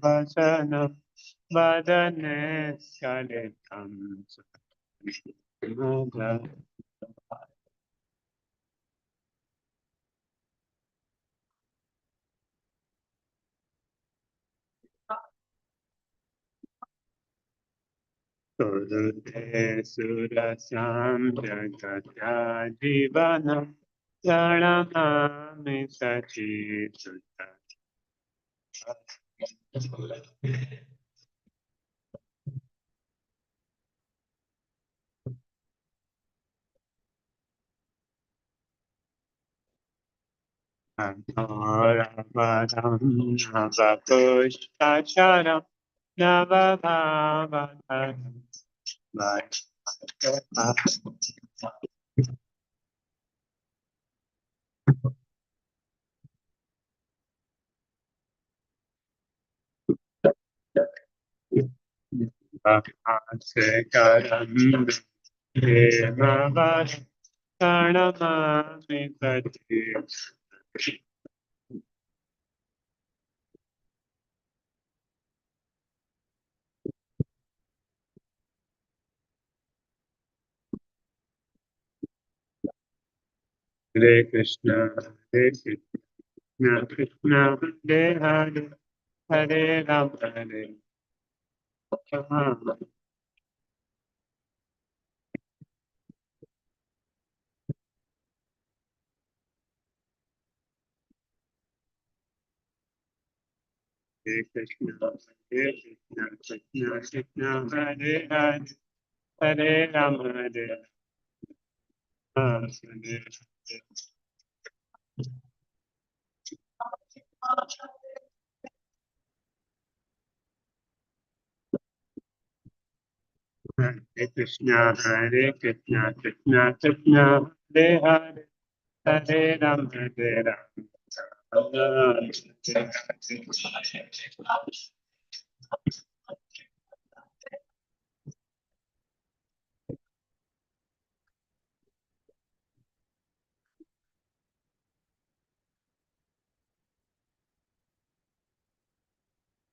Vasanam vadane skalitam Surute surasam jagatya jivanam Pranamami Sachituta Amorapadam Navapushtacharam Navabhavataram Bhakasekaram Hemavas Pranamami Sachituta Hare Krishna, Hare Krishna, Krishna Hare Hare, Hare Ram, Hare Ram, Hare Krishna, Hare Krishna, Krishna Krishna, Hare Hare, Hare Ram, Hare Ram, Hare Krishna, Hare Krishna, Krishna Krishna, Hare Hare, Hare Ram, Hare Ram,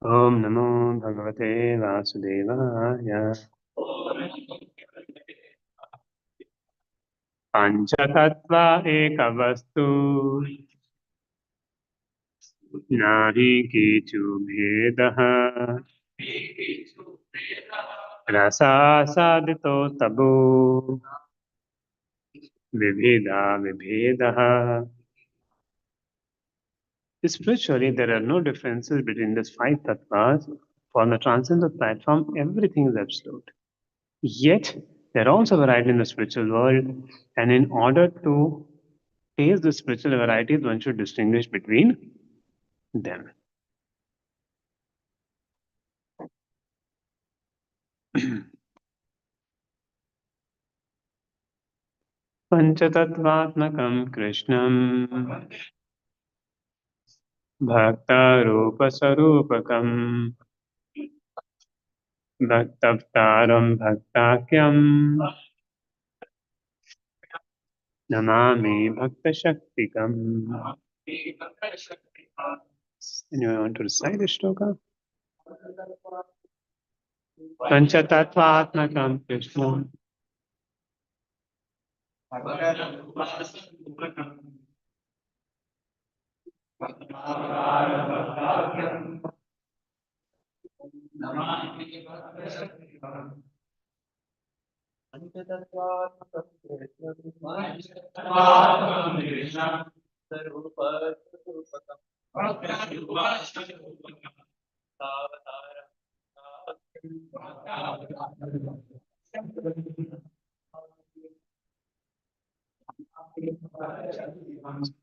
Om Namo Bhagavate Vasudevaya. Panchatattva ekavastu nahi kichu bhedaha rasa sadito tabo vibheda vibhedaha. Spiritually, there are no differences between these five tattvas. For the transcendental platform, everything is absolute. Yet, there are also variety in the spiritual world, and in order to taste the spiritual varieties, one should distinguish between them. पञ्चतत्त्वात्मकं कृष्णं भक्तरूपस्वरूपकम् भक्तवतारं भक्ताख्यं Namami भक्तशक्तिकम्. Anyone want to recite the shloka? Panchatattvaatmakam Krishnam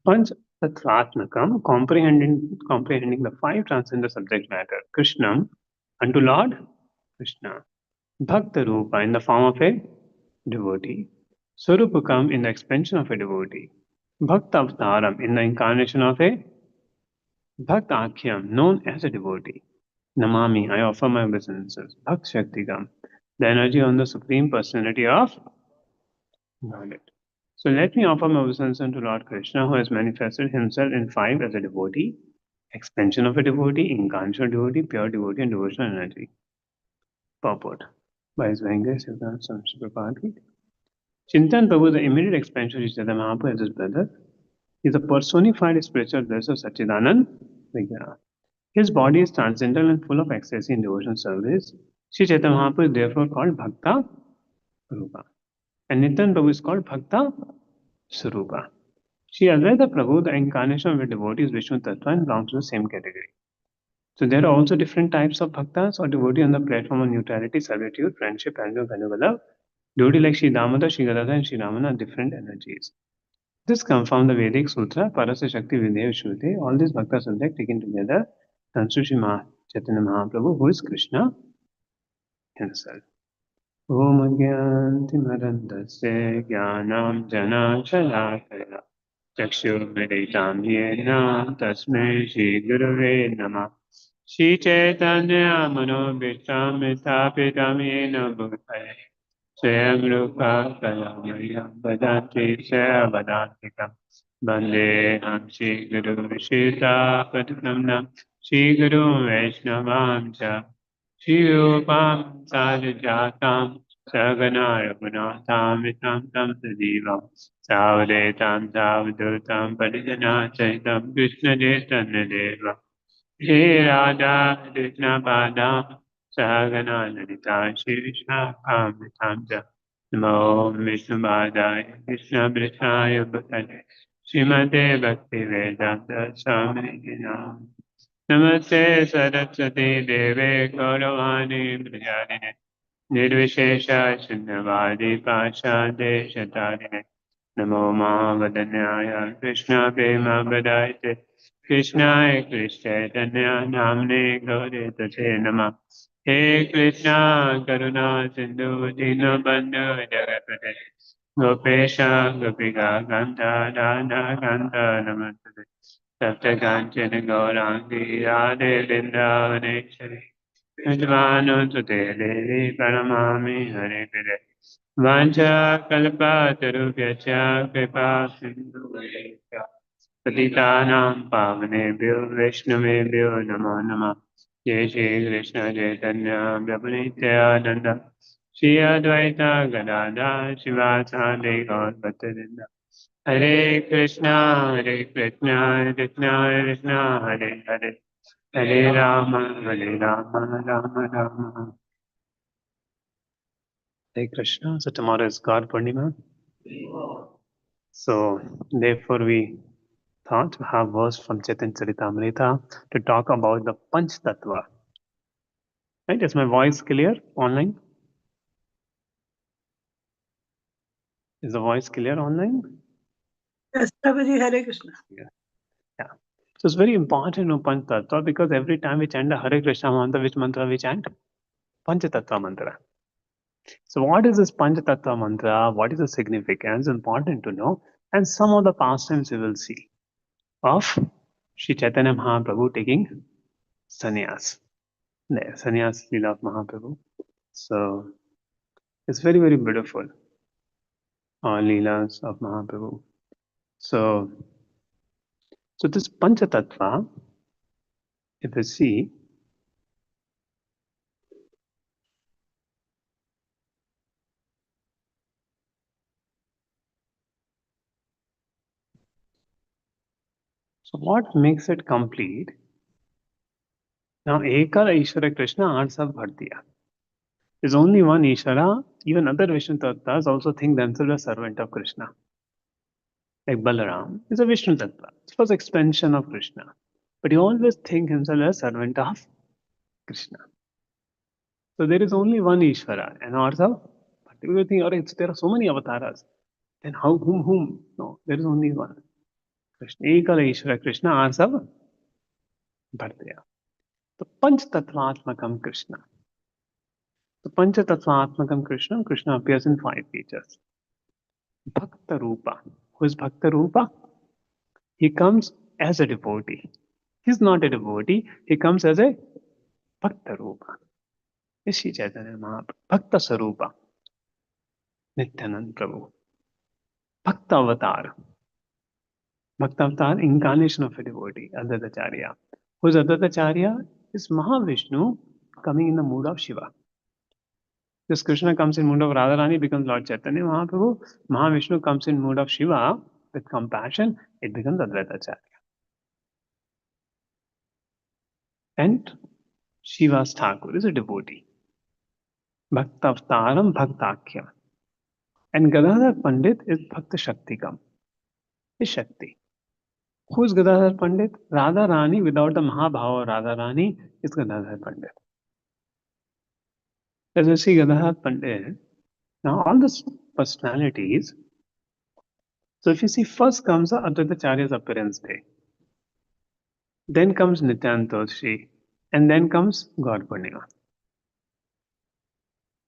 Panchatattvatmakam, comprehending the five transcendental subject matter. Krishnam, unto Lord Krishna. Bhakta Rupa, in the form of a devotee. Swarupakam, in the expansion of a devotee. Bhakta Avtaram, in the incarnation of a Bhakta Akhyam, known as a devotee. Namami, I offer my obeisances. Bhakt Shaktikam, the energy on the Supreme Personality of Godhead. So let me offer my obeisance to Lord Krishna, who has manifested himself in five as a devotee, expansion of a devotee, incarnation of devotee, pure devotee, and devotional energy. Purport by His Venger Siddhant Swami Prabhupada. Chintan Prabhu, the immediate expansion of Chaitanya Mahaprabhu as his brother, is a personified spiritual bliss of Satchidanand Vijnana. His body is transcendental and full of ecstasy in devotional service. Sri Chaitanya Mahaprabhu is therefore called Bhakta Rupa. And Nityan Prabhu is called Bhakta Surupa. Sri Advaita Prabhu, the incarnation of a devotee, is Vishnu Tattva and belongs to the same category. So there are also different types of bhaktas or devotee on the platform of neutrality, servitude, friendship, and Ganuvala. Devotee like Sri Damodar, Sri Gadadhar, and Sri Ramana are different energies. This comes from the Vedic Sutra, Parasya Shakti Videv Shruti. All these bhakta subjects taken together constitute Sri Chaitanya Mahaprabhu, who is Krishna himself. Om Agyantimarandasya Jnanam Janashalakaya Chakshurmilitam Yena Tasmai Shri Gurave Namah Shri Chaitanya Manobhishtam Mithapitam Yena Bhutale Swayam Rupa Kalamaya Bhadanti Seva Vandeham Shri Guru Vishita Padmanam Shri Guru Vaishnavam Cha Shri Rupam Sadhujatam Sagana Raghunatham Vitam Tam Sadivam Savadetam Savadutam Parijana Chaitam Krishna Chaitanya Deva Shri Radha Krishna Padam Sagana Lalita Shri Vishakam Vitam Cha Namo Vishnu Padaya Krishna Prishaya Bhutale Srimate Bhakti Vedanta Swami Namaste Saraswati Deve Gauravani Prajarine Nirvishesha Shunyavadi Pasha Deshatarine Namo Mahavadanyaya Krishna Prema Bhadaite Krishnaya Krishna Chaitanya Namne Gaure Tate Nama He Krishna Karuna Sindhu Dinabandhu Jagapate Gopesha Gopika Ganta Dana Ganta Namaste Saptakanchana Gaurangi Radhe Vrindavaneshwari Vijvanusute Devi Paramami Hare Pire Vancha Kalpatarubhyacha Kripa Sindhuveka Patitanam Pavanebhyo Vaishnavebhyo Namo Namah Jai Shri Krishna Chaitanya Prabhu Nityananda Shri Advaita Gadada Shivasade Gaur Bhattacharya Hare Krishna, Krishna, Hare Hare, Hare Rama, Rama Rama. Hare Krishna. So tomorrow is God Purnima. So therefore we thought to have verse from Chaitanya Charitamrita to talk about the Panch Tattva. Right? Is my voice clear online? Is the voice clear online? Yes, Prabhuji, Hare Krishna. Yeah. So it's very important to know Panch Tattva because every time we chant the Hare Krishna mantra, which mantra we chant? Panch Tattva mantra. So what is this Panch Tattva mantra? What is the significance? Important to know. And some of the pastimes we will see of Sri Chaitanya Mahaprabhu taking sannyas. There, sannyas Leela of Mahaprabhu. So it's very, very beautiful. Leelas of Mahaprabhu. So this Pancha Tattva, if you see, so what makes it complete? Now, Ekala Ishvara Krishna Arsa Bhartiya. There's only one Ishvara. Even other Vishnu Tattvas also think themselves a servant of Krishna. Like Balaram is a Vishnu Tattva. It was expansion of Krishna. But he always think himself as servant of Krishna. So there is only one Ishvara. And also, particular thing, or there are so many avatars. Then how, whom? No, there is only one. Krishna. Ekala Ishvara Krishna Arsav Bhartiya. The Panch Tattvatmakam Krishna. The Pancha Tattvatmakam Krishna, Krishna appears in five features. Bhakta Rupa. Who is Bhakta Rupa? He comes as a devotee. He's not a devotee, he comes as a Bhakta Rupa. Shri Chaitanya Mahaprabhu. Bhakta Sarupa. Nityanand Prabhu. Bhakta Avatar. Bhakta Avatar, incarnation of a devotee, Advaitacharya. Who's Advaitacharya? Is Mahavishnu coming in the mood of Shiva. This Krishna comes in mood of Radharani, becomes Lord Chaitanya Mahaprabhu. Mahavishnu comes in mood of Shiva with compassion, it becomes Advaitacharya. And Shiva's Thakur is a devotee. Bhaktavtaram Bhaktakyam. And Gadadhar Pandit is Bhakta Shaktikam. Is Shakti. Who is Gadadhar Pandit? Radha Rani without the Mahabhava Radha Rani is Gadadhar Pandit. As we see Gadadhar Pandit, now all these personalities. So if you see, first comes the Advaitacharya's appearance day. Then comes Nityantoshi. And then comes God Purnima.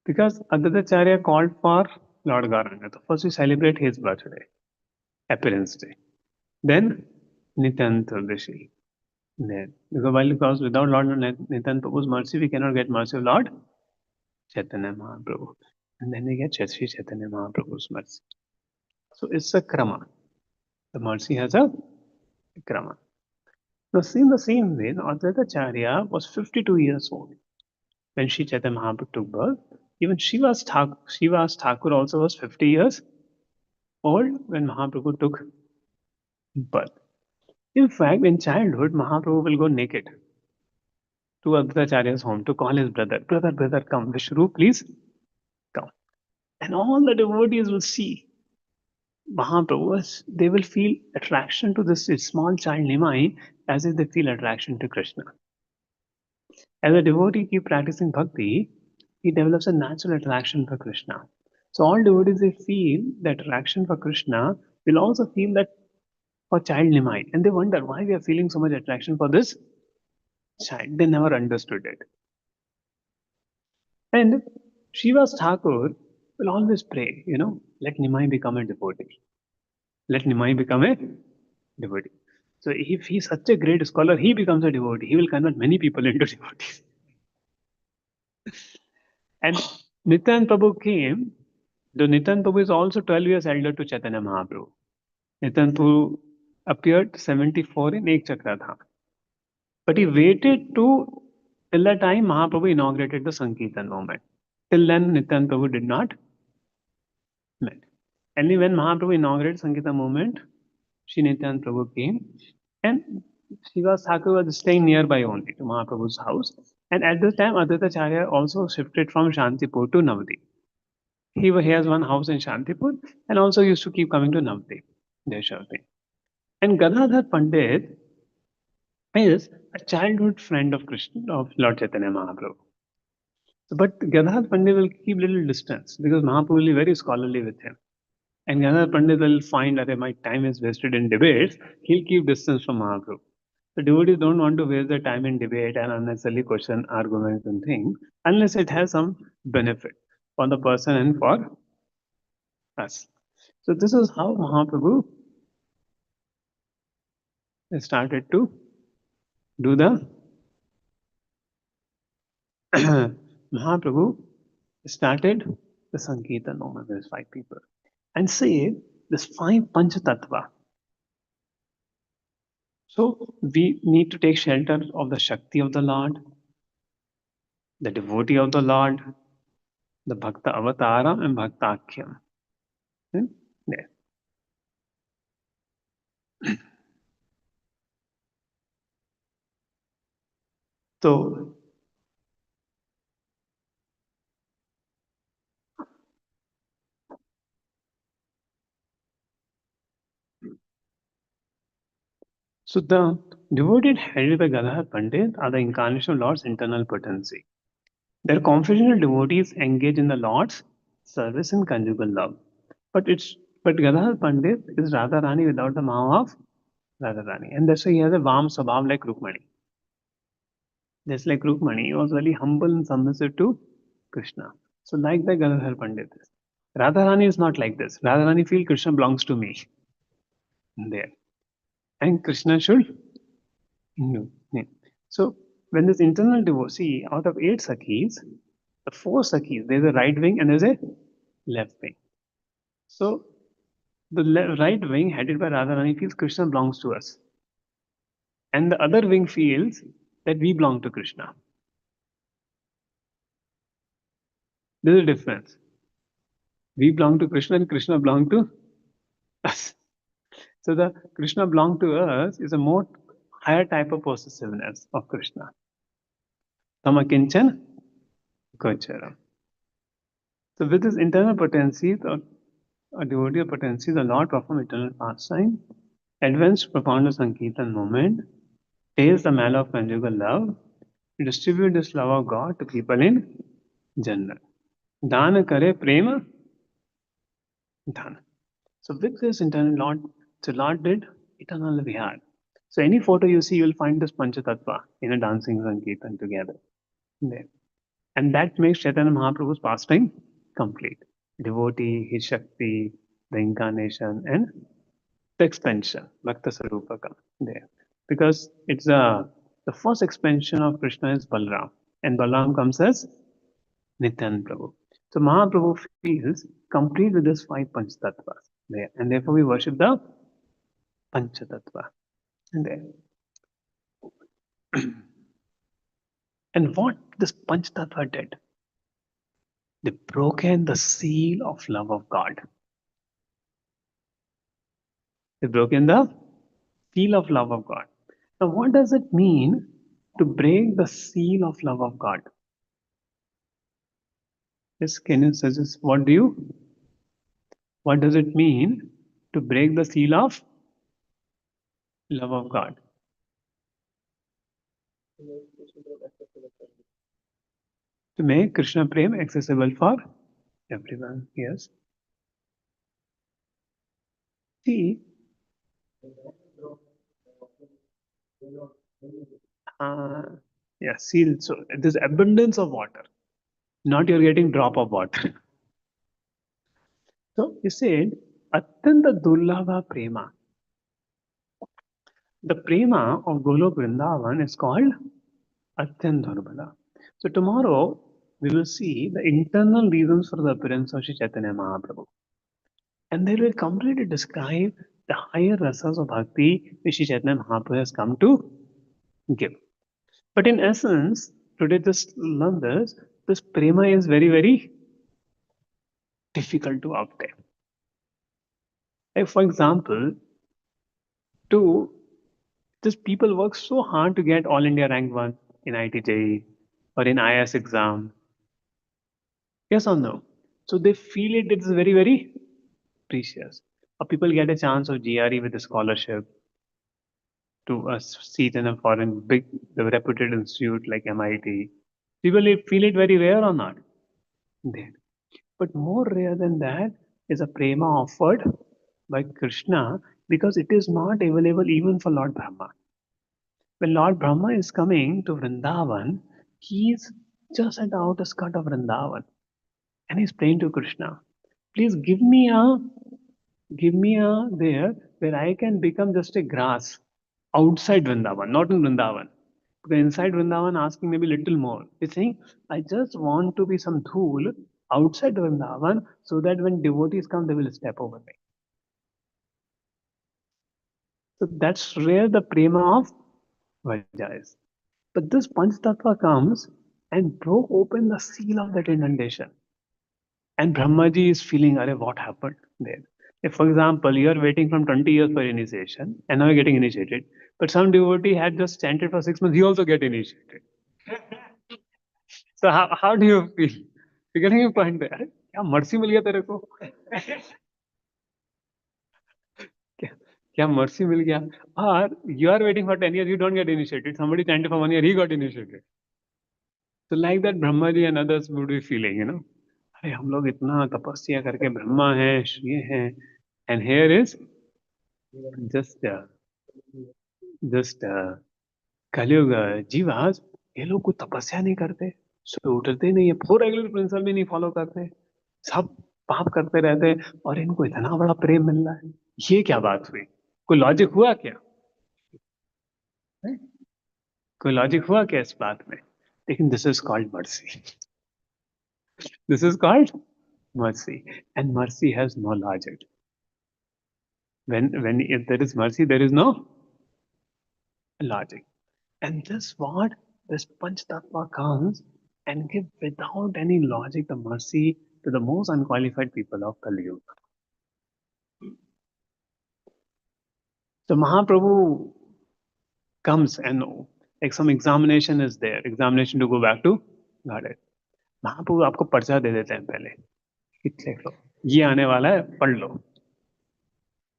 Because Advaitacharya called for Lord Gauranga. So first we celebrate his birthday, appearance day. Then Nityantoshi. Then, because without Lord Nityan Prabhu's mercy, we cannot get mercy of Lord Chaitanya Mahaprabhu. And then we get Sri Chaitanya Mahaprabhu's mercy. So it's a krama. The mercy has a krama. Now, in the same way, Advaitacharya was 52 years old when Sri Chaitanya Mahaprabhu took birth. Even Shiva's Thakur also was 50 years old when Mahaprabhu took birth. In fact, in childhood, Mahaprabhu will go naked to Advaitacharya's home to call his brother, brother, come, Vishnu, please come. And all the devotees will see Mahaprabhu, they will feel attraction to this small child Nimai as if they feel attraction to Krishna. As a devotee keep practicing bhakti, he develops a natural attraction for Krishna. So all devotees, they feel the attraction for Krishna, will also feel that for child Nimai. And they wonder why we are feeling so much attraction for this child. They never understood it. And Shiva's Thakur will always pray, let Nimai become a devotee. Let Nimai become a devotee. So if he's such a great scholar, he becomes a devotee. He will convert many people into devotees. And Nityan Prabhu came, though Nityan Prabhu is also 12 years elder to Chaitanya Mahaprabhu. Nityan Prabhu appeared 74 in Ek Chakradham. But he waited till the time Mahaprabhu inaugurated the Sankirtan movement. Till then, Nityan Prabhu did not met. Only when Mahaprabhu inaugurated Sankirtan movement, Sri Nityan Prabhu came, and Shiva Thakur was staying nearby only to Mahaprabhu's house. And at this time, Advaitacharya also shifted from Shantipur to Navadip. He has one house in Shantipur and also used to keep coming to Navadip, Deshavati. And Gadadhar Pandit is a childhood friend of Krishna, of Lord Chaitanya Mahaprabhu. But Gadadhar Pandit will keep little distance because Mahaprabhu will be very scholarly with him. And Gadadhar Pandit will find that my time is wasted in debates, he'll keep distance from Mahaprabhu. The devotees don't want to waste their time in debate and unnecessarily question arguments and things unless it has some benefit for the person and for us. So this is how Mahaprabhu started to do the Mahaprabhu started the Sankirtan movement with 5 people and said this 5 Panchatattva. So we need to take shelter of the Shakti of the Lord, the devotee of the Lord, the Bhakta Avatara and Bhaktakyam. There. So the devoted headed by Gadadhar Pandit are the incarnation of Lord's internal potency. Their confessional devotees engage in the Lord's service and conjugal love. But Gadadhar Pandit is Radharani without the Maha of Radharani. And that's why he has a Vam Sabhav like Rukmani. Just like Rukmani, he was very humble and submissive to Krishna. So like the Gadadhar Pandit is. Radharani is not like this. Radharani feels Krishna belongs to me. There. And Krishna should know. Yeah. So When this internal devotee, out of 8 Sakhis, the 4 Sakhis, there's a right wing and there's a left wing. So the right wing, headed by Radharani, feels Krishna belongs to us. And the other wing feels that we belong to Krishna. There's a difference. We belong to Krishna and Krishna belong to us. So the Krishna belong to us is a more higher type of possessiveness of Krishna. Tamakinchan gocharam. So with this internal potencies or a devotee of potencies, the Lord perform eternal pastime, advance profound Sankirtan moment, taste the mallow of conjugal love, distribute this love of God to people in general. Dana kare prema dana. So with this internal Lord, the Lord did eternal vihar. So any photo you see, you'll find this Panchatattva in a dancing Sankirtan together. There. And that makes Chaitanya Mahaprabhu's pastime complete. Devotee, his Shakti, the incarnation, and the expansion, Bhakta Sarupaka, there. Because it's the first expansion of Krishna is Balram, and Balram comes as Nityan Prabhu. So Mahaprabhu feels complete with this 5 Panchatattvas there, and therefore we worship the Panchatattva there. And what this Panchatattva did, they broken the seal of love of God. They broken the seal of love of God. Now, what does it mean to break the seal of love of God? Yes, can you suggest what does it mean to break the seal of love of God? To make Krishna Prem accessible for everyone. Yes. See, uh, yeah, seal. So there's abundance of water. Not you're getting drop of water. So he said, Atyanta Durlabha Prema. The Prema of Golok Vrindavan is called Atyant Durbala. So tomorrow we will see the internal reasons for the appearance of Sri Chaitanya Mahaprabhu. And they will completely describe the higher rasas of bhakti which Sri Chaitanya Mahaprabhu has come to give. But in essence, today just learn this prema is very, very difficult to obtain. Like for example, to just people work so hard to get all India rank 1 in IIT or in IS exam. Yes or no? So they feel it's very, very precious. Or people get a chance of GRE with a scholarship to a seat in a foreign big the reputed institute like MIT. People feel it very rare or not? There. But more rare than that is a prema offered by Krishna because it is not available even for Lord Brahma. When Lord Brahma is coming to Vrindavan, he is just at the outer skirt of Vrindavan and he's praying to Krishna. Please give me a there where I can become just a grass outside Vrindavan, not in Vrindavan. Because inside Vrindavan, asking maybe little more. He's saying, I just want to be some dhool outside Vrindavan so that when devotees come, they will step over me. So that's where the prema of Vaja is. But this Panch Tattva comes and broke open the seal of that inundation. And Brahmaji is feeling, Are, what happened there? If, for example, you are waiting from 20 years for initiation and now you're getting initiated, but some devotee had just chanted for 6 months, he also get initiated. So how do you feel? You're getting a point there. क्या mercy मिल गया तेरे को क्या क्या mercy मिल गया और you are waiting for 10 years, you don't get initiated. Somebody chanted for 1 year, he got initiated. So like that Brahmaji and others would be feeling, अरे हम लोग इतना तपस्या करके ब्रह्मा है ये है and here is just कलयुग जीवास ये लोग कोई तपस्या नहीं करते सुबह उठते नहीं है 4 रेगुलर प्रिंसिपल भी नहीं फॉलो करते सब पाप करते रहते और इनको इतना बड़ा प्रेम मिल रहा है ये क्या बात हुई कोई लॉजिक हुआ क्या कोई लॉजिक हुआ क्या इस बात में? लेकिन this is called mercy. This is called mercy, and mercy has no logic. When if there is mercy, there is no logic. And this what this Panch Tattva comes and give without any logic the mercy to the most unqualified people of Kali Yuga. So Mahaprabhu comes and like some examination is there, examination to go back to Godhead. महाप्रभु आपको पर्चा दे देते हैं पहले कि लिख लो ये आने वाला है पढ़ लो.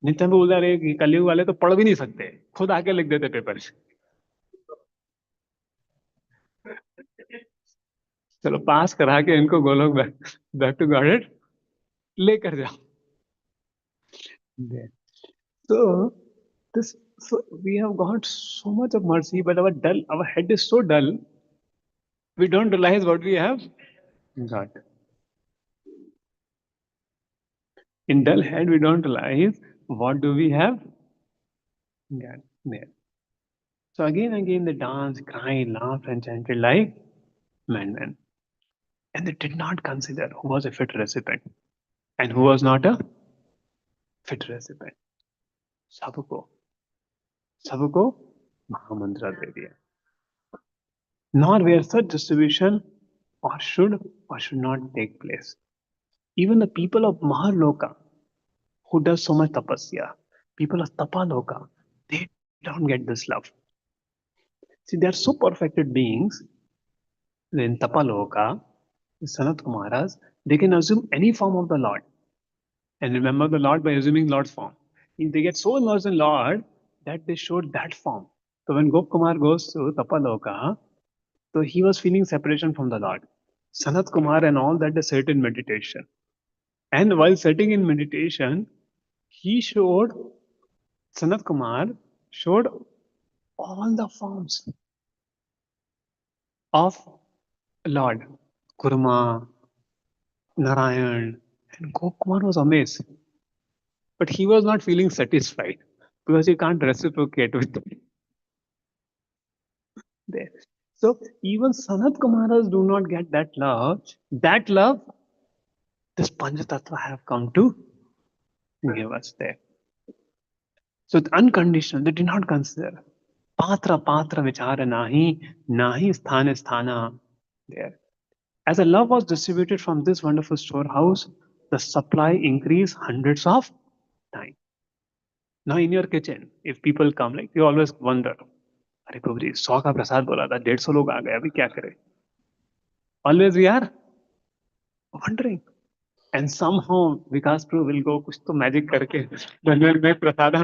नित्यानंद बोल रहे कि कलयुग वाले तो पढ़ भी नहीं सकते, खुद आके लिख देते पेपर. चलो पास करा के इनको गोलोक बैक टू गॉडेड लेकर जाओ. So this so we have got so much of mercy, but our head is so dull, we don't realize what we have got. In dull head, we don't realize what do we have got there. So again they danced, cried, laughed, and chanted like madmen. And they did not consider who was a fit recipient and who was not a fit recipient. सबको सबको महामंत्र दे दिया. Nor where such distribution or should not take place. Even the people of Mahaloka, who does so much tapasya, people of Tapaloka, they don't get this love. See, they are so perfected beings in Tapaloka, the Sanat Kumaras, they can assume any form of the Lord and remember the Lord by assuming Lord's form. They get so immersed in Lord that they showed that form. So when Gop Kumar goes to Tapaloka, so he was feeling separation from the Lord. Sanat Kumar and all that they sit in meditation. And while sitting in meditation, he showed, Sanat Kumar showed all the forms of Lord, Kurma, Narayan, and Gopkumar was amazed. But he was not feeling satisfied because he can't reciprocate with there. So even Sanat Kumaras do not get that love. That love, this Panchatattva have come to give us there. So unconditional, they did not consider. Patra vichara nahi sthana there. As the love was distributed from this wonderful storehouse, the supply increased hundreds of times. Now in your kitchen, if people come, like you always wonder, अरे प्रभु जी 100 का प्रसाद बोला था 150 लोग आ गए अभी क्या करें. Always we are wondering. And somehow Vikas Prabhu will go कुछ तो magic करके बनने में प्रसाद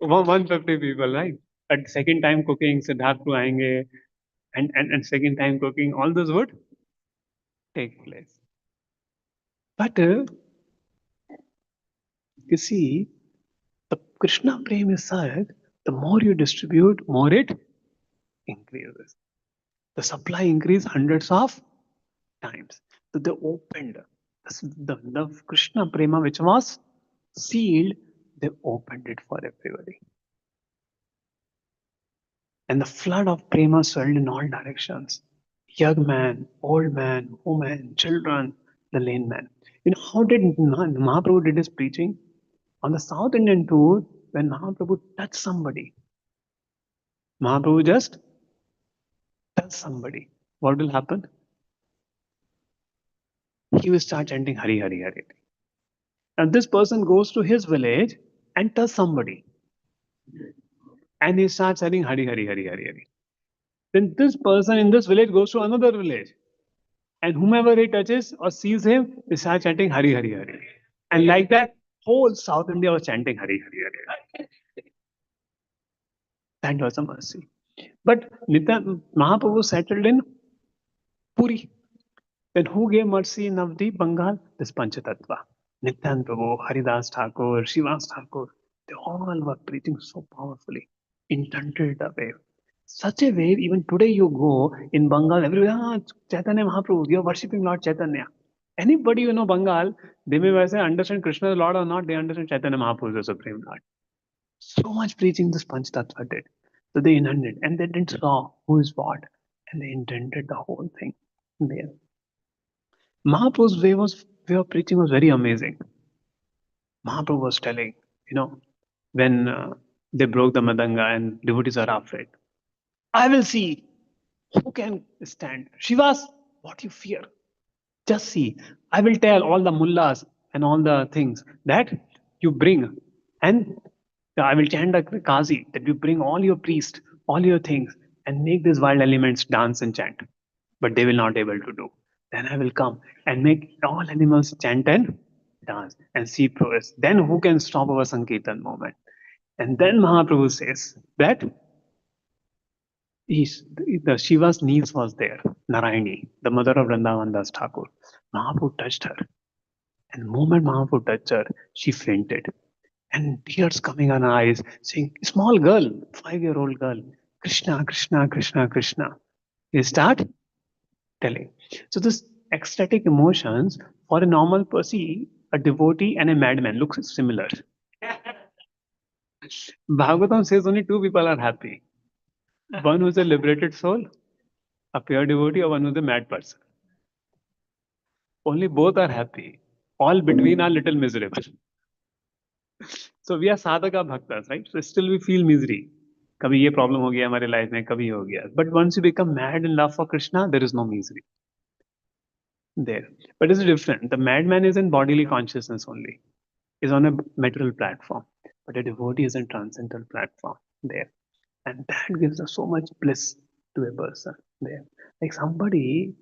150 people, right? At second time cooking, Siddharth Prabhu आएंगे, and second time cooking, all those would take place. But you see, the Krishna Prem is such, the more you distribute, more it increases. The supply increased hundreds of times. So they opened the Krishna Prema, which was sealed, they opened it for everybody. And the flood of Prema swelled in all directions. Young man, old man, woman, children, the lame man. You know how did Mahaprabhu did his preaching? On the South Indian tour, when Mahaprabhu touched somebody, Mahaprabhu just touch somebody. What will happen? He will start chanting Hari Hari Hari. And this person goes to his village and touch somebody. And he starts chanting Hari Hari Hari Hari Hari. Then this person in this village goes to another village. And whomever he touches or sees him, they start chanting Hari Hari Hari. And like that, whole South India was chanting Hari Hari Hari. That was a mercy. But Mahaprabhu settled in Puri. Then who gave mercy in Navdeep, Bengal? This Panchatattva. Nityan Prabhu, Haridas Thakur, Shivas Thakur, they all were preaching so powerfully, intended a wave. Such a wave, even today you go in Bengal, everybody, Chaitanya Mahaprabhu, you are worshipping Lord Chaitanya. Anybody you know Bengal, they may say understand Krishna is Lord or not, they understand Chaitanya Mahaprabhu is the Supreme Lord. So much preaching this Panchatattva did. So they inundated, and they didn't saw who is what, and they indented the whole thing there. Mahaprabhu's way of preaching was very amazing. Mahaprabhu was telling, when they broke the madanga and devotees are afraid, I will see who can stand. Shivas, what you fear? Just see. I will tell all the mullahs and all the things that you bring, and I will chant the Kazi that you bring all your priests, all your things, and make these wild elements dance and chant. But they will not able to do. Then I will come and make all animals chant and dance and see progress. Then who can stop our Sankirtan moment? And then Mahaprabhu says that the Shiva's niece was there, Narayani, the mother of Vrindavan Das Thakur. Mahaprabhu touched her. And the moment Mahaprabhu touched her, she fainted. And tears coming on her eyes, saying, small girl, 5-year-old girl, Krishna, Krishna, Krishna, Krishna. They start telling. So this ecstatic emotions for a normal person, a devotee and a madman looks similar. Bhagavatam says only two people are happy. One who's a liberated soul, a pure devotee, or one who's a mad person. Only both are happy. All between are little miserable. So we are sadhaka bhaktas, right? So still we feel misery. कभी ये problem हो गया हमारे life में, कभी हो गया. But once you become mad in love for Krishna, there is no misery there. But it's different. The madman is in bodily consciousness only, is on a material platform. But a devotee is in transcendental platform there. And that gives us so much bliss to a person there. Like somebody,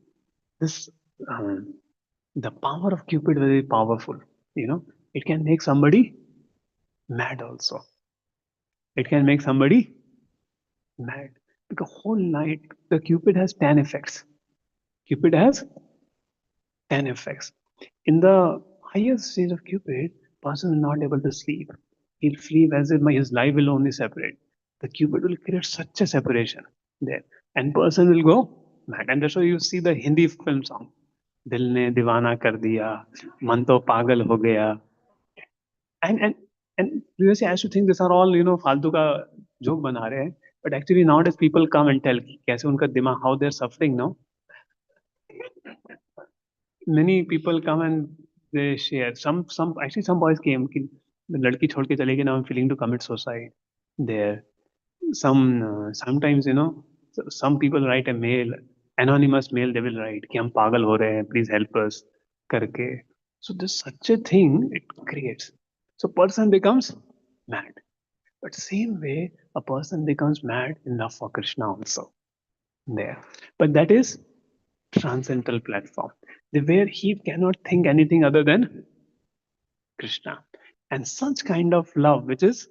this the power of Cupid is very powerful. It can make somebody mad also. It can make somebody mad. Because whole night the Cupid has 10 effects. Cupid has 10 effects. In the highest stage of Cupid, person is not able to sleep. He'll sleep as if his life will only separate. The Cupid will create such a separation there. And person will go mad. And that's why you see the Hindi film song. दिल ने दीवाना कर दिया मन तो पागल हो गया and previously I used to think these are all फालतू का जोक बना रहे हैं but actually nowadays people come and tell कि कैसे उनका दिमाग how they're suffering now. Many people come and they share. Some actually some boys came कि लड़की छोड़ के चले गए now I'm feeling to commit suicide. There sometimes some people write a mail, anonymous mail they will write कि हम पागल हो रहे हैं please help us करके. So there's such a thing it creates. So person becomes mad. But same way a person becomes mad in love for Krishna also there. But that is transcendental platform, where he cannot think anything other than Krishna. And such kind of love, which is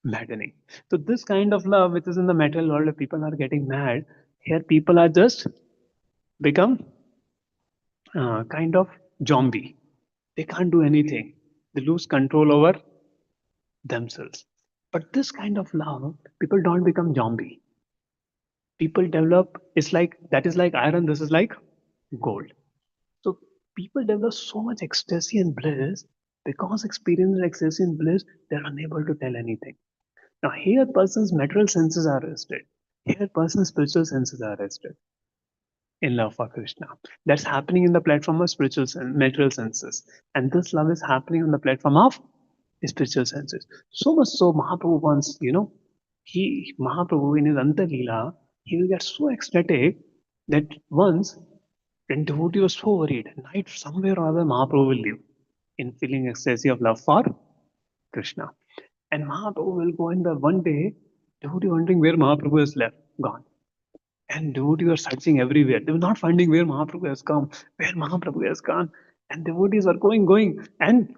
maddening. So this kind of love, which is in the material world, where people are getting mad, here people are just become kind of zombie. They can't do anything. They lose control over themselves. But this kind of love, people don't become zombie. People develop, it's like, that is like iron, this is like gold. So people develop so much ecstasy and bliss because experiencing ecstasy and bliss, they're unable to tell anything. Now here person's material senses are rested. Here person's spiritual senses are rested in love for Krishna. That's happening in the platform of material senses. And this love is happening on the platform of spiritual senses. So much so Mahaprabhu once, Mahaprabhu in his Antarlila, he will get so ecstatic that once when devotee was so worried, night somewhere or other Mahaprabhu will leave in feeling ecstasy of love for Krishna. And Mahaprabhu will go in the one day, devotee wondering where Mahaprabhu has left, gone. And devotees were searching everywhere. They were not finding where Mahaprabhu has come, where Mahaprabhu has gone. And devotees were going. And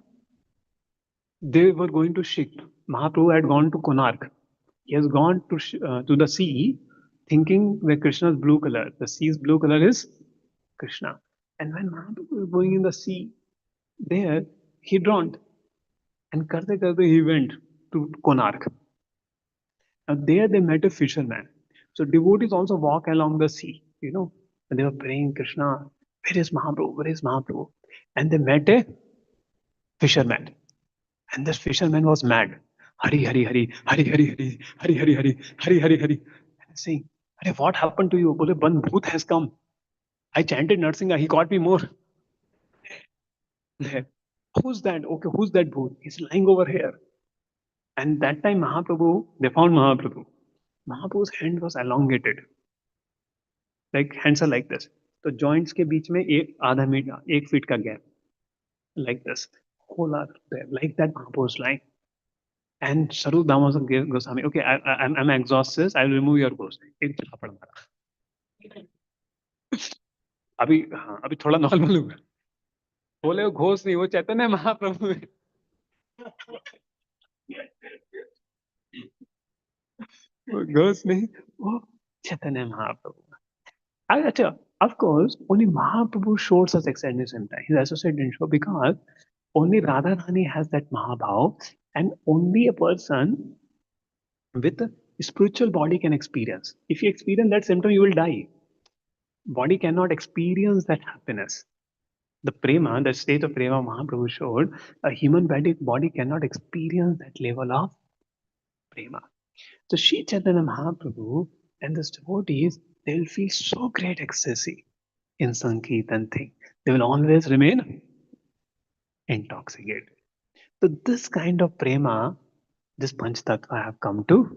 they were going to ship. Mahaprabhu had gone to Konark. He has gone to the sea, thinking where Krishna's blue color. The sea's blue color is Krishna. And when Mahaprabhu was going in the sea, there he drowned. And karte karte he went to Konark. Now there they met a fisherman. So devotees also walk along the sea, and they were praying, Krishna, where is Mahaprabhu? Where is Mahaprabhu? And they met a fisherman. And this fisherman was mad. Hari Hari Hari, Hari Hari Hari, Hari Hari Hari, Hari Hari Hari. And saying, "Arey, what happened to you?" Bole, one bhoot has come. I chanted Narsinga, he got me more. There. Who's that? Okay, who's that bhoot? He's lying over here. And that time Mahaprabhu, they found Mahaprabhu. Mahaprabhu's hand was elongated. Like hands are like this. तो joints के बीच में एक आधा metre 1 feet का gap like this. Whole are there like that. Mahaprabhu was lying. And Saru Damasa Goswami, okay, I'm exhausted. I will remove your ghost. एक थप्पड़ मारा. अभी हाँ अभी थोड़ा नॉर्मल हुआ. बोले वो घोष नहीं वो चैतन्य महाप्रभु है. वो घोष नहीं वो Chaitanya Mahaprabhu. Achha, of course, only Mahaprabhu showed such extended time. His associate didn't show because only Radharani has that Mahabhav, and only a person with a spiritual body can experience. If you experience that symptom, you will die. Body cannot experience that happiness. The prema, the state of prema Mahaprabhu showed, a human body cannot experience that level of prema. So Sri Chaitanya Mahaprabhu and the devotees, they will feel so great ecstasy in Sankirtan thing. They will always remain intoxicated. So this kind of prema, this Panch Tattva have come to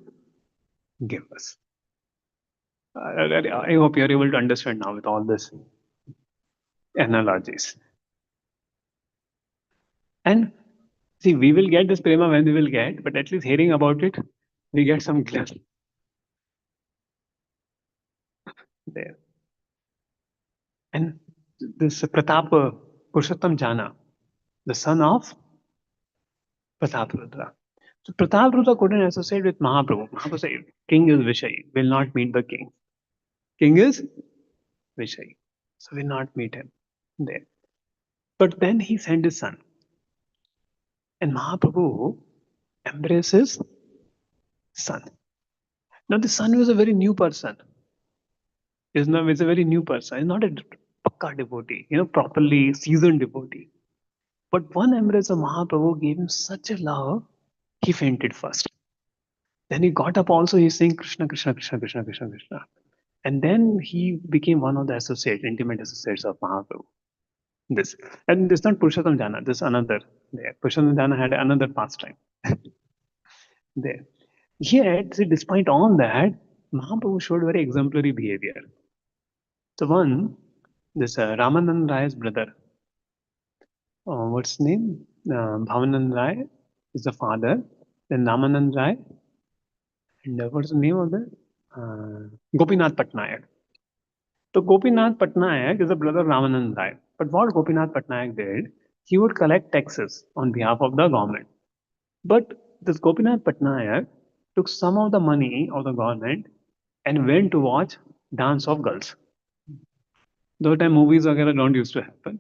give us. I hope you're able to understand now with all this analogies. And see, we will get this prema when we will get, but at least hearing about it, we get some glimpse there. And this Pratap Purushottam Jana, the son of Pratap Rudra. So Pratap Rudra couldn't associate with Mahaprabhu. Mahaprabhu said, King is Vishay, will not meet the king. King is Vishay, so will not meet him there. But then he sent his son. And Mahaprabhu embraces son. Now the son was a very new person. Is a very new person. He's not a pakka devotee, properly seasoned devotee. But one embrace of Mahaprabhu gave him such a love, he fainted first. Then he got up also, he's saying Krishna, Krishna, Krishna, Krishna, Krishna, Krishna. And then he became one of the associates, intimate associates of Mahaprabhu. This. And this is not Purushottam Jana, this is another there. Purushottam Jana had another pastime there. Yet, see, despite all that, Mahaprabhu showed very exemplary behavior. So one, this Ramanand Rai's brother, what's his name? Bhavanand Rai is the father. Then Ramanand Rai, and what's the name of the Gopinath Patnaik. So Gopinath Patnaik is the brother of Ramanand Rai. But what Gopinath Patnaik did, he would collect taxes on behalf of the government. But this Gopinath Patnaik took some of the money of the government and went to watch dance of girls. Those time movies वगैरह don't used to happen.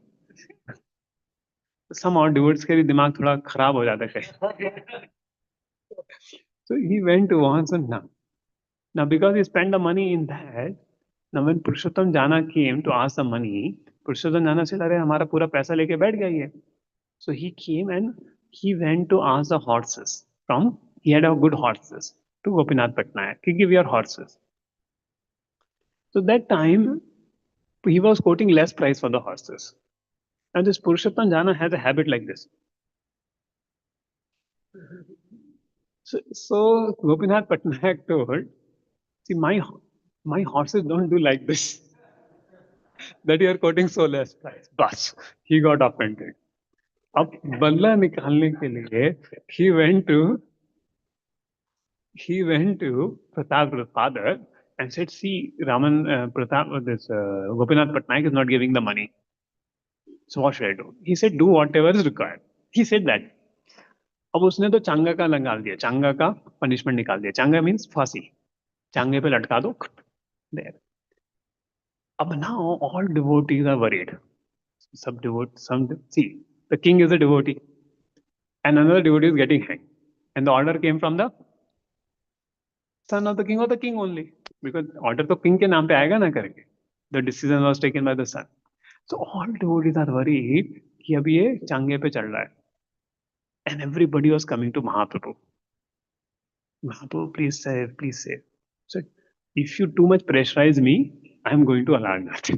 Somehow devotees के भी दिमाग थोड़ा खराब हो जाता है. So he went to watch and now because he spent the money in that, now when Purushottam Jana came to ask the money, Purushottam Jana said, "अरे हमारा पूरा पैसा लेके बैठ गया ये." So he came and he went to ask the horses from, he had a good horses to Gopinath Patnaik. He give your horses. So that time he was quoting less price for the horses. And this Purushottam Jana has a habit like this. So Gopinath Patnaik told, see, my horses don't do like this. That you are quoting so less price. Bas, he got offended. अब बदला निकालने के लिए he went to Pratap's father and said, see, Raman Gopinath Patnaik is not giving the money. So what should I do? He said, do whatever is required. He said that. अब उसने तो चांगा का निकाल दिया, चांगा का पनिशमेंट निकाल दिया. चांगा means फांसी, चांगे पे लटका दो. There. अब now all devotees are worried. See, the king is a devotee, and another devotee is getting hanged, and the order came from the son of the king or the king only, because order तो king के नाम पे आएगा ना करके. The decision was taken by the son. So all devotees are worried कि अब ये चांगे पे चल रहा है, and everybody was coming to Mahaprabhu. Mahaprabhu, please save, please save. So if you too much pressurize me, I'm going to allow that.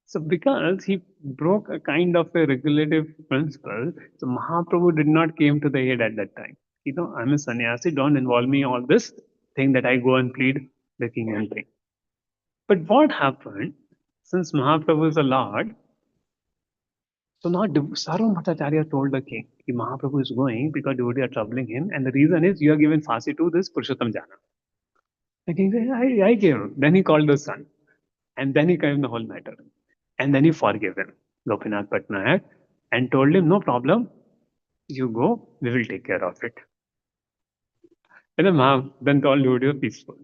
So because he broke a kind of a regulative principle, so Mahaprabhu did not came to the aid at that time. I'm a sannyasi, don't involve me in all this thing that I go and plead the king and thing. But what happened, since Mahaprabhu is a lord, so now Sarvam Bhattacharya told the king, कि Mahaprabhu is going because devotees are troubling him, and the reason is you are given Fasi to this Purushottam Jana. The king said, I gave. Then he called the son, and then he came the whole matter. And then he forgave him, Gopinath Patnaik, and told him, no problem, you go, we will take care of it. And then all devotees were peaceful.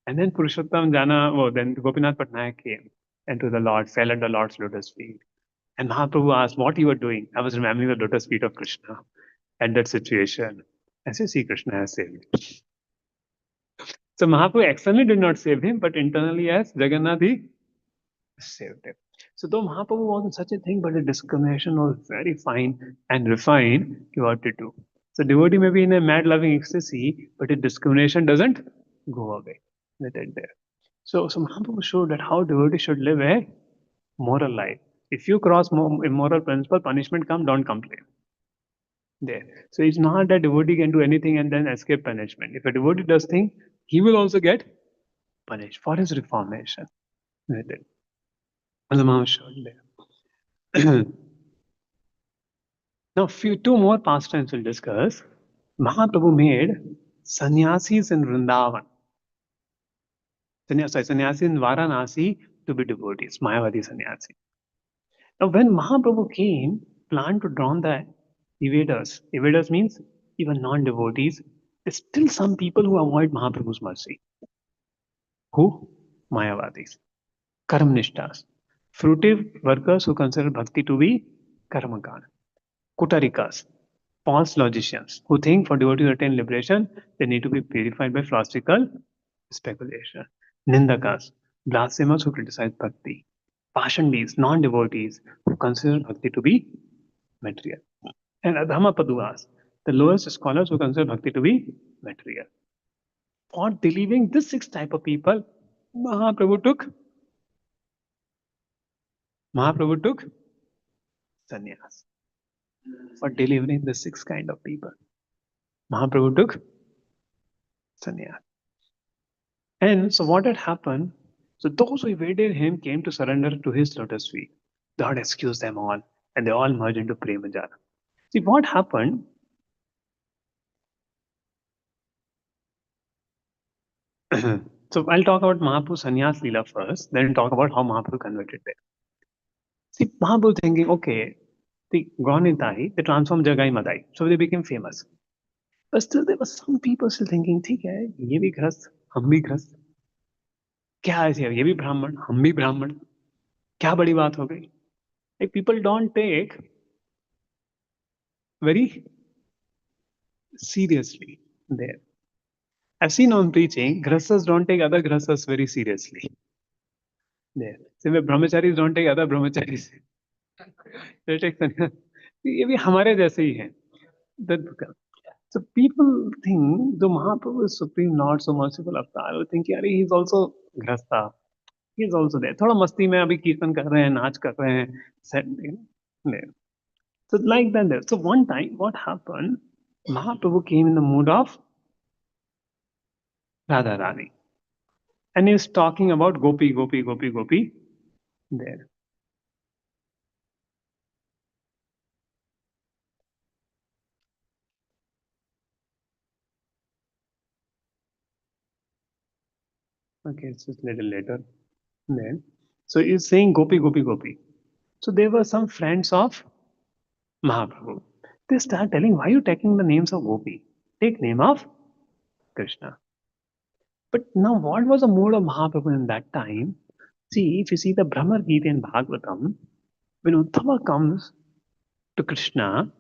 And then Purushottam Jana, then Gopinath Patnaik came and to the Lord, fell at the Lord's lotus feet. And Mahaprabhu asked, what you were doing? I was remembering the lotus feet of Krishna at that situation. I said, see, Krishna has saved me. So Mahaprabhu externally did not save him, but internally as Jagannath, he saved him. So though Mahaprabhu wasn't such a thing, but the discrimination was very fine and refined, what to do. So devotee may be in a mad loving ecstasy, but the discrimination doesn't go away. Let it there. So Mahaprabhu showed that how devotee should live a moral life. If you cross immoral principle, punishment come, don't complain. There. So it's not that devotee can do anything and then escape punishment. If a devotee does thing, he will also get punished for his reformation. With it. And the Mahaprabhu showed there. Now, two more pastimes we'll discuss. Mahaprabhu made sannyasis in Vrindavan. Sannyasis in Varanasi to be devotees, Mayavadi sannyasi. Now, when Mahaprabhu came, planned to drown the evaders. Evaders means even non-devotees. There's still some people who avoid Mahaprabhu's mercy. Who? Mayavadis. Karmnishtas. Fruitive workers who consider bhakti to be karmakana. Kutarikas. False logicians who think for devotee to attain liberation, they need to be purified by philosophical speculation. Nindakas. Blasphemers who criticize bhakti. Pashandis, non-devotees who consider bhakti to be material. And Adhamapaduas, the lowest scholars who consider bhakti to be material. For delivering this six type of people, Mahaprabhu took sannyas. For delivering the six kind of people, Mahaprabhu took sannyas. And so what had happened? So those who evaded him came to surrender to his lotus feet. God excused them all, and they all merged into Prema Jana. See what happened? So I'll talk about Mahaprabhu Sannyas Leela first, then talk about how Mahaprabhu converted them. See, Mahaprabhu thinking, okay, the Gaunitai, they transformed Jagai Madai, so they became famous. But still, there were some people still thinking, ठीक है, ये भी गृहस्थ, हम भी गृहस्थ, क्या है ये भी ब्राह्मण, हम भी ब्राह्मण, क्या बड़ी बात हो गई? Like people don't take very seriously there. I've seen on preaching, grasas don't take other grasas very seriously. There. Same way brahmacharis don't take other brahmacharis. They take ये भी हमारे जैसे ही हैं. So people think the Mahaprabhu is supreme, not so merciful avatar. They think, यार, he's also grasta. He's also there. थोड़ा मस्ती में अभी कीर्तन कर रहे हैं, नाच कर रहे हैं. There. So like that there. So one time, what happened? Mahaprabhu came in the mood of Radharani. And he's talking about Gopi, Gopi, Gopi, Gopi. There. Okay, it's just a little later. Then. So he's saying Gopi, Gopi, Gopi. So there were some friends of Mahaprabhu. They start telling, why are you taking the names of Gopi? Take name of Krishna. But now what was the mood of Mahaprabhu in that time? See, if you see the Brahma Gita in Bhagavatam, when Uddhava comes to Krishna,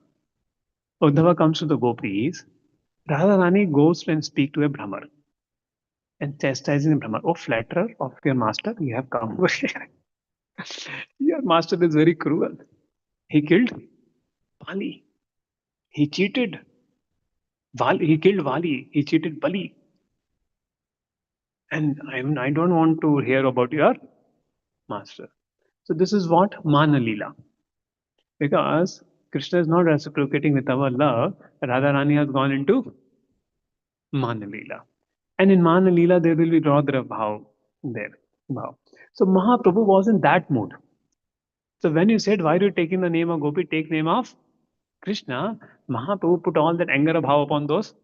Uddhava comes to the gopis, Radharani goes and speak to a Brahmar and chastising the Brahmar. Oh, flatterer of your master, you have come over here. Your master is very cruel. He killed Pali. He cheated. He killed Vali. He cheated Bali. And I don't want to hear about your master. So this is what Manalila. Because Krishna is not reciprocating with our love, Radharani has gone into Manalila. And in Manalila, there will be Raudra Bhav there. Bhav. So Mahaprabhu was in that mood. So when you said, why are you taking the name of Gopi, take name of Krishna, Mahaprabhu put all that anger of Bhav upon those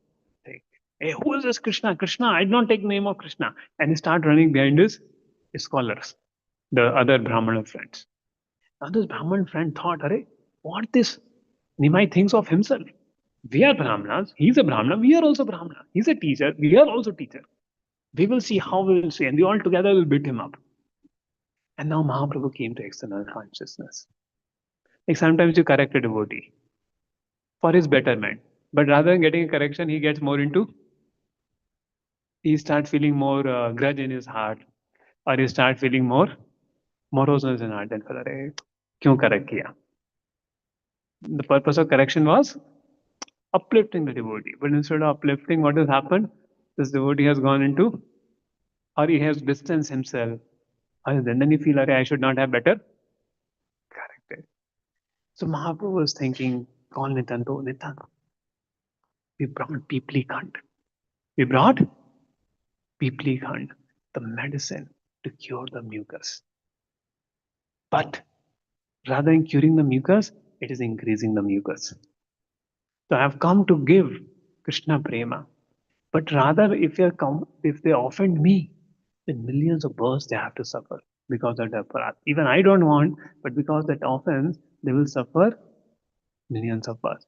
things. Hey, who is this Krishna? Krishna, I did not take the name of Krishna. And he started running behind his scholars, the other Brahmana friends. Now this Brahman friend thought, Arey, what this Nimai thinks of himself? We are Brahmanas, he's a Brahmana, we are also Brahmana. He's a teacher, we are also teacher. We will see how we will see, and we all together will beat him up. And now Mahaprabhu came to external consciousness. Like sometimes you correct a devotee for his betterment, but rather than getting a correction, he gets more into, he starts feeling more grudge in his heart, or he starts feeling more moroseness in heart. And for क्यों correct किया? The purpose of correction was uplifting the devotee. But instead of uplifting, what has happened? This devotee has gone into, or he has distanced himself. And then you feel, okay, I should not have better corrected. So Mahaprabhu was thinking, call Nitanto, Nitanto. We brought Pipli Khand. We brought Pipli Khand, the medicine to cure the mucus. But rather than curing the mucus, it is increasing the mucus. So I have come to give Krishna Prema. But rather, if they offend me, then millions of births they have to suffer because of that aparat. Even I don't want, but because that offense, they will suffer millions of births.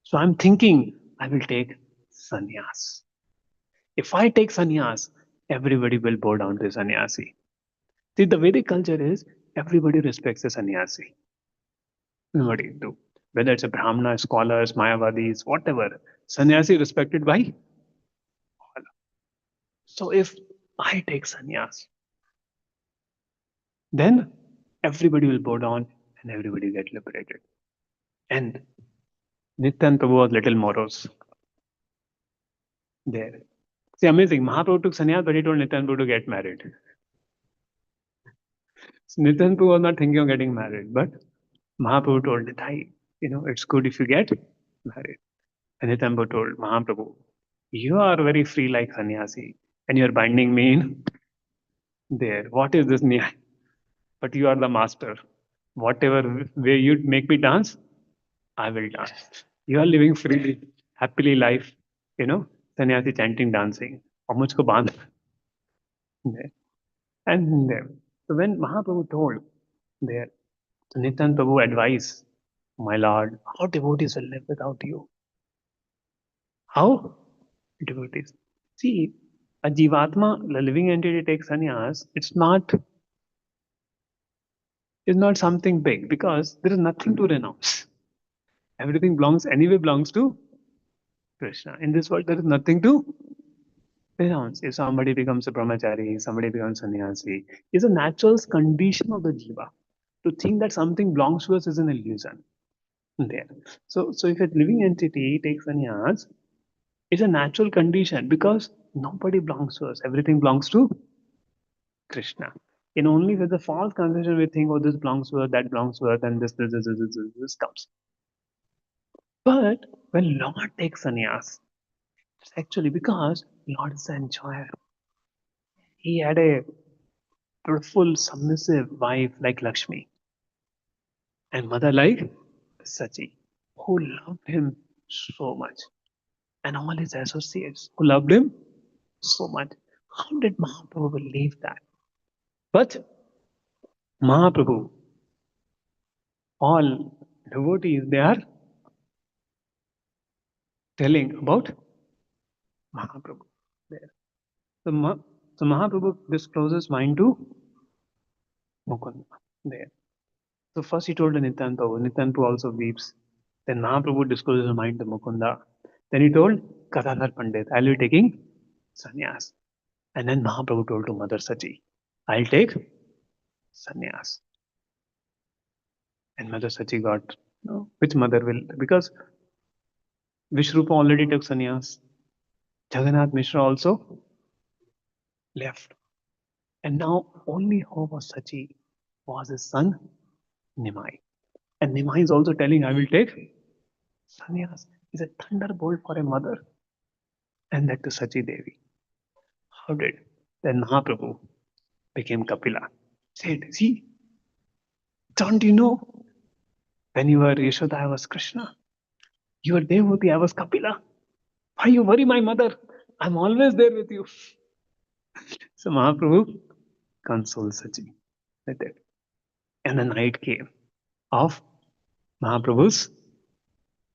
So I'm thinking I will take sannyas. If I take sannyas, everybody will bow down to sannyasi. See, the Vedic culture is everybody respects a sannyasi. Nobody do. Whether it's a Brahmana, scholars, Mayavadis, whatever. Sannyasi respected by all. So if I take sannyas, then everybody will bow down and everybody get liberated. And Nityan Prabhu was little morose there. See, amazing. Mahaprabhu took sannyas, but he told Nityan Prabhu to get married. So Nityan Prabhu was not thinking of getting married, but Mahaprabhu told Nitai, it's good if you get married. And Nityan Prabhu told Mahaprabhu, you are very free like sannyasi, and you are binding me in there. What is this Nyaya? But you are the master. Whatever way you make me dance, I will dance. You are living freely, happily life, you know, sannyasi chanting, dancing. और मुझको बांध there. And there. So when Mahaprabhu told there, so Nityan Prabhu advised, my lord, how devotees will live without you? How devotees? See, a jivatma, the living entity takes sannyas, it's not something big because there is nothing to renounce. Everything belongs to Krishna. In this world, there is nothing to renounce. If somebody becomes a brahmachari, somebody becomes sannyasi, is a natural condition of the jiva. To think that something belongs to us is an illusion. There. So if a living entity takes sannyas, it's a natural condition because nobody belongs to us. Everything belongs to Krishna. And only with the false conception we think, oh, this belongs to us, that belongs to us, and this comes. But when Lord takes sannyas, it's actually because Lord is the enjoyer. He had a beautiful, submissive wife like Lakshmi and mother like Sachi, who loved him so much, and all his associates who loved him so much. How did Mahaprabhu believe that? But Mahaprabhu, all devotees, they are telling about Mahaprabhu there. So, so Mahaprabhu discloses mind to Mukunda there. So first he told the Nityan Prabhu. Nityan Prabhu also weeps. Then Mahaprabhu discloses his mind to Mukunda. Then he told Kadadhar Pandit, I'll be taking sannyas. And then Mahaprabhu told to Mother Sachi, I'll take sannyas. And Mother Sachi got, which mother will, because Vishrupa already took sannyas. Jagannath Mishra also left. And now only hope of Sachi was his son Nimai. And Nimai is also telling, I will take sannyas. He's a thunderbolt for a mother. And that to Sachi Devi. How did? Then Mahaprabhu became Kapila. Said, see, don't you know? When you were Yashoda, I was Krishna. You were Devati, I was Kapila. Why you worry my mother? I'm always there with you. So Mahaprabhu consoles Sachi with it. And the night came of Mahaprabhu's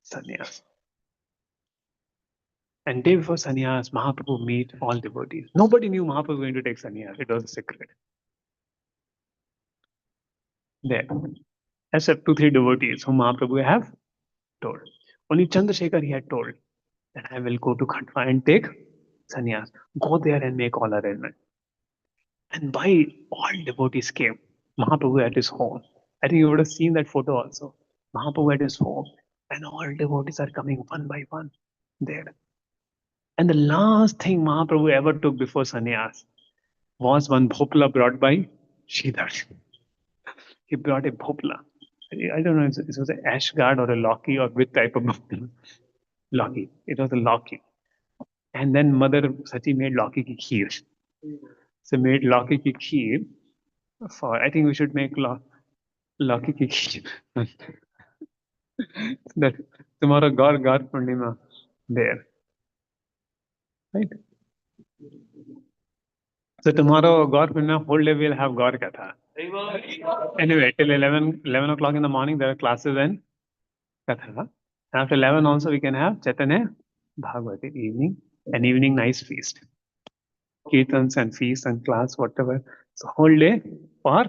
sannyas. And day before sannyas, Mahaprabhu meet all devotees. Nobody knew Mahaprabhu was going to take sannyas. It was a secret. There. Except 2, 3 devotees whom Mahaprabhu have told. Only Chandrasekhar he had told that I will go to Khatwa and take sannyas. Go there and make all arrangements. And by all devotees came. Mahaprabhu at his home. I think you would have seen that photo also. Mahaprabhu at his home. And all devotees are coming one by one there. And the last thing Mahaprabhu ever took before sannyas was one bhopla brought by Sridhar. He brought a bhopla. I don't know if it was an ash guard or a locky or which type of bhopla. Locky. It was a locky. And then Mother Sachi made locky ki kheer. So made locky ki kheer for, I think we should make locky ki kheer. That tomorrow Gar Purnima there. Right? So tomorrow Gaur Purnima whole day we'll have Gaur Katha. Anyway, till 11 o'clock in the morning there are classes and Katha. After 11 also we can have Chaitanya Bhagavati evening, an evening nice feast. Kirtans and feast and class, whatever. So whole day for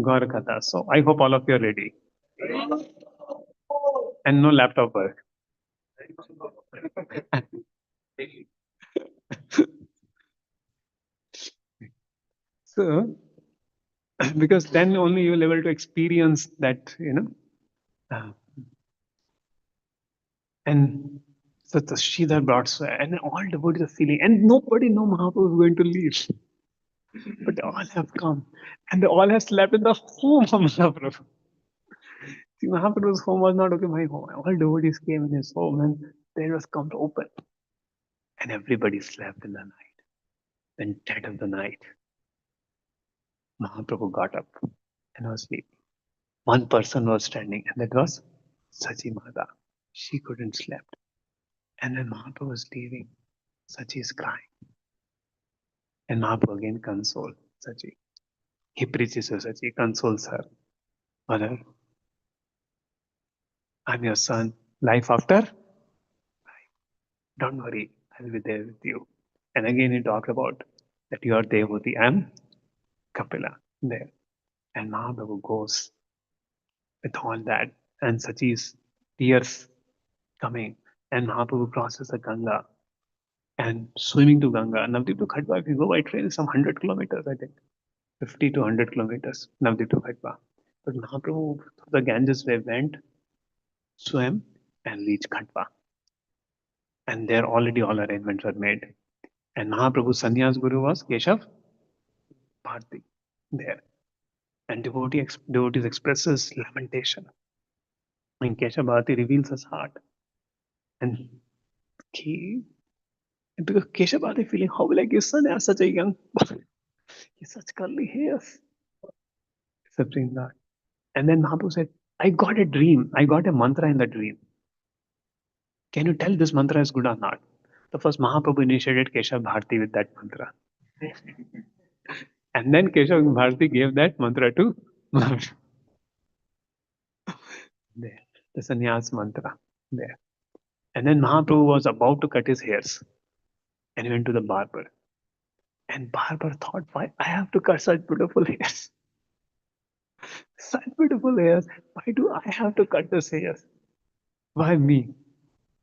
Gaur Katha. So I hope all of you are ready. And no laptop work. So because then only you will be able to experience that, uh, and so the Sridhar brought swear, and all devotees are feeling, and nobody know Mahaprabhu is going to leave. But they all have come, and they all have slept in the home of Mahaprabhu. See, Mahaprabhu's home was not okay, my home. All devotees came in his home, and there was come to open. And everybody slept in the night. Then, dead of the night, Mahaprabhu got up and was sleeping. One person was standing, and that was Sachi Mata. She couldn't sleep. And when Mahaprabhu was leaving, Sachi is crying. And Mahaprabhu again consoles Sachi. He preaches to Sachi, consoles her. Mother, I'm your son. Life after life. Don't worry, I'll be there with you. And again he talked about that you are Devati, I'm Kapila there. And Mahaprabhu goes with all that. And Sachi's tears coming. And Mahaprabhu crosses the Ganga and swimming to Ganga. Navdeep to Khatwa, if you go by train, some 100 kilometers, I think. 50 to 100 kilometers, Navdeep to Khatwa. But Mahaprabhu, through the Ganges way, went, swam, and reached Khatwa. And there already all arrangements were made. And Mahaprabhu's sannyas guru was Keshav Bharti there. And devotees expresses lamentation. And Keshav Bharti reveals his heart. And because Keshav Bharti feeling, how will I give sannyas such a young boy? He's such curly hairs. Accepting that. And then Mahaprabhu said, I got a dream. I got a mantra in the dream. Can you tell this mantra is good or not? The first Mahaprabhu initiated Keshav Bharti with that mantra. And then Keshav Bharti gave that mantra to Mahaprabhu. There, the sannyas mantra. There. And then Mahaprabhu was about to cut his hairs and he went to the barber. And barber thought, why I have to cut such beautiful hairs? Such beautiful hairs. Why do I have to cut this hairs? Why me?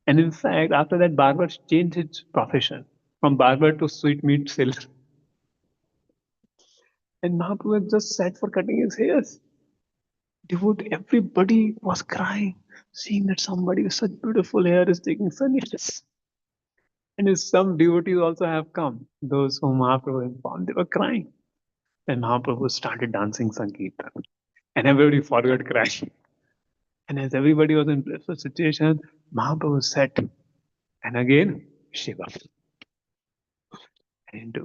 And in fact, after that, barber changed his profession from barber to sweetmeat seller. And Mahaprabhu had just sat for cutting his hairs. Devotee, everybody was crying, seeing that somebody with such beautiful hair is taking sannyas. And if some devotees also have come, those whom Mahaprabhu informed, they were crying. Then Mahaprabhu started dancing Sankirtan. And everybody forgot crying. And as everybody was in blissful situation, Mahaprabhu sat and again Shiva and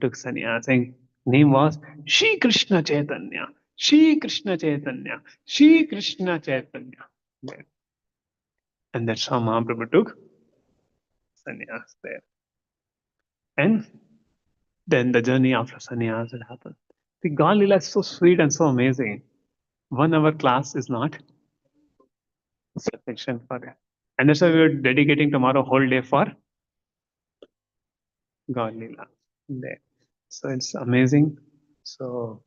took sannyas. And name was Shri Krishna Chaitanya. Shri Krishna Chaitanya. Shri Krishna Chaitanya. There. And that's how Mahaprabhu took sannyas there. And then the journey after sannyas had happened. The God Lila is so sweet and so amazing. 1 hour class is not sufficient for it. And that's why we're dedicating tomorrow whole day for God Lila there. So it's amazing. So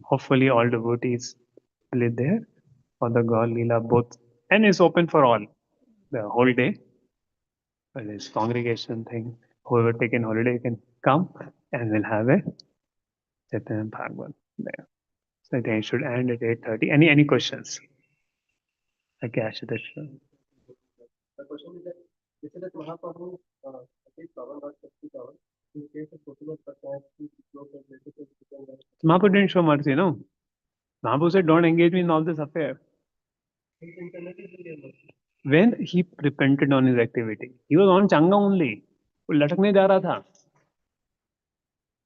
hopefully all devotees will be there for the God Lila both, and it's open for all the whole day. Well, it's congregation thing. Whoever taken holiday can come and we'll have a Chaitanya Bhagavad there. So I think I should end at 8:30. Any questions? Okay, Ashutosh. The question is that this is that Mahaprabhu, I think cover was 50,000. In case of Kotuba Prakash, he broke the relationship with the Mahaprabhu didn't show mercy, no? Mahaprabhu said, don't engage me in all this affair. internet is really mercy. When he repented on his activity, he was on Changa only. वो लटकने जा रहा था.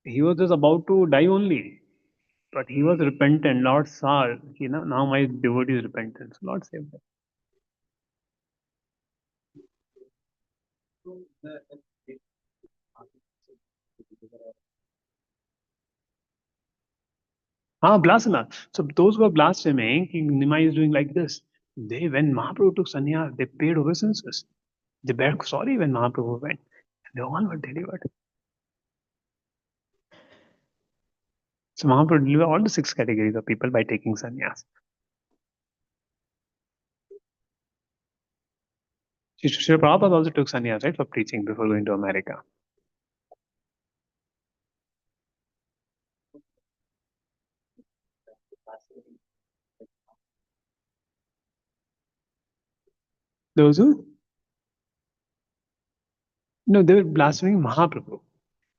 He was just about to die only. But he was repentant. Lord saw, now my devotee is repentant. So Lord saved him. So the Blasphema. So those who are blaspheming, King Nimai is doing like this. When Mahaprabhu took sannyas, they paid obeisances. They begged sorry when Mahaprabhu went. And they all were delivered. So Mahaprabhu delivered all the 6 categories of people by taking sannyas. Srila Prabhupada also took sannyas, right, for preaching before going to America. Those who? No, they were blaspheming Mahaprabhu.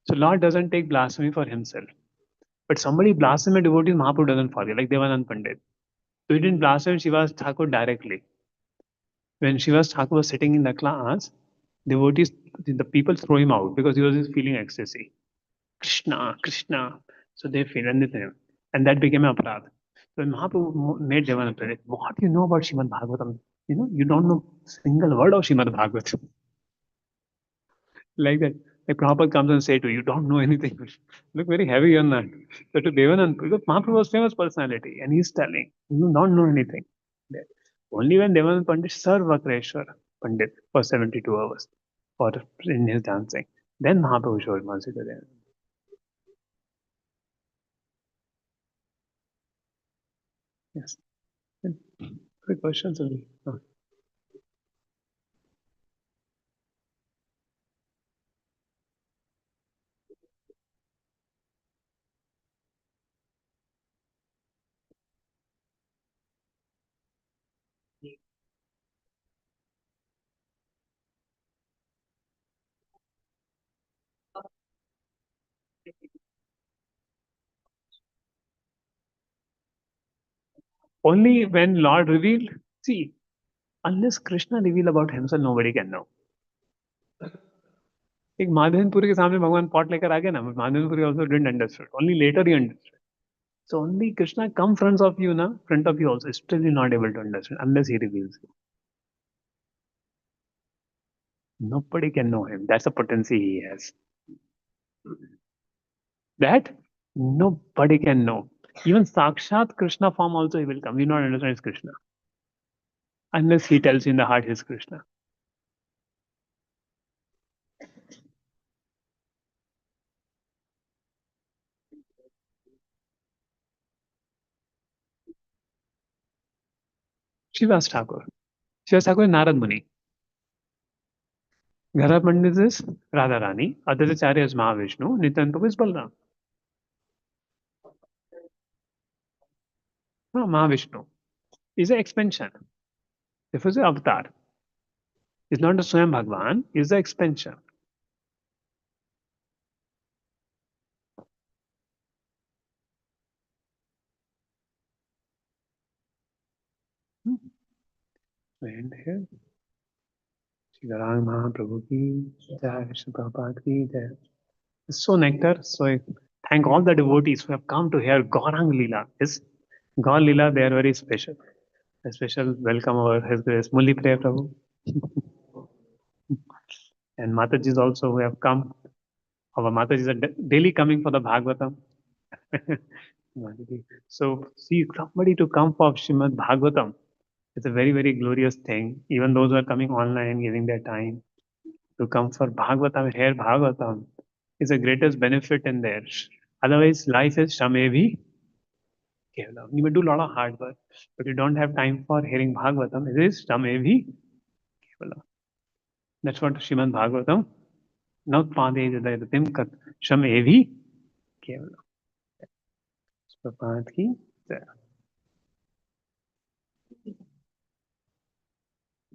So Lord doesn't take blasphemy for himself. But somebody blaspheme a devotee, Mahaprabhu doesn't forgive, like Devanand Pandit. So he didn't blaspheme Shivas Thakur directly. When Shivas Thakur was sitting in the class, devotees, the people throw him out because he was just feeling ecstasy. Krishna, Krishna. So they feel anything. And that became an aparadh. So when Mahaprabhu made Devanand Pandit, what do you know about Srimad Bhagavatam? You don't know single word of Srimad Bhagavatam. Like that. Like Prabhupada comes and say to you, you don't know anything. Look very heavy on that. So to Devanand, because Mahaprabhu was famous personality, and he's telling, you don't know anything. That only when Devanand Pandit served Vakreshwar Pandit for 72 hours for in his dancing, then Mahaprabhu showed mercy to them. Yes. Quick questions only. Only when Lord revealed, see, unless Krishna reveal about himself, nobody can know. एक माधवनपुरी के सामने भगवान pot लेकर आ गया ना, माधवनपुरी also didn't understood. Only later he understood. So only Krishna come front of you also, still you're not able to understand unless he reveals you. Nobody can know him. That's the potency he has. That nobody can know. Even Sakshat Krishna form also he will come. You not understand it's Krishna. Unless he tells you in the heart he's Krishna. Shivas Thakur. Shivas Thakur is Narad Muni. Ghara Pandit is Radharani. Advaitacharya is Mahavishnu. Nityananda is Balram. No, Mahavishnu is an expansion. Therefore, it's an avatar. It's not the Swayam Bhagwan, it's the expansion. Hmm. And here, Siddharang Mahaprabhu ki Jai, Krishna Prabhupada ki Jai. It's so nectar. So I thank all the devotees who have come to hear Gaurang Leela. Yes, Gaur Leela, they are very special. A special welcome over His Grace Muli Priya Prabhu. And Matajis also who have come. Our Matajis are daily coming for the Bhagavatam. Mataji. So see somebody to come for Srimad Bhagavatam. It's a very, very glorious thing. Even those who are coming online, giving their time to come for Bhagavatam, hear Bhagavatam is the greatest benefit in there. Otherwise, life is Shamevi Kevalam. You may do a lot of hard work, but you don't have time for hearing Bhagavatam. It is Shamevi Kevalam. That's what Srimad Bhagavatam. Not Pade Jadayatim Kat Shamevi Kevalam. Prabhupada ki Jai.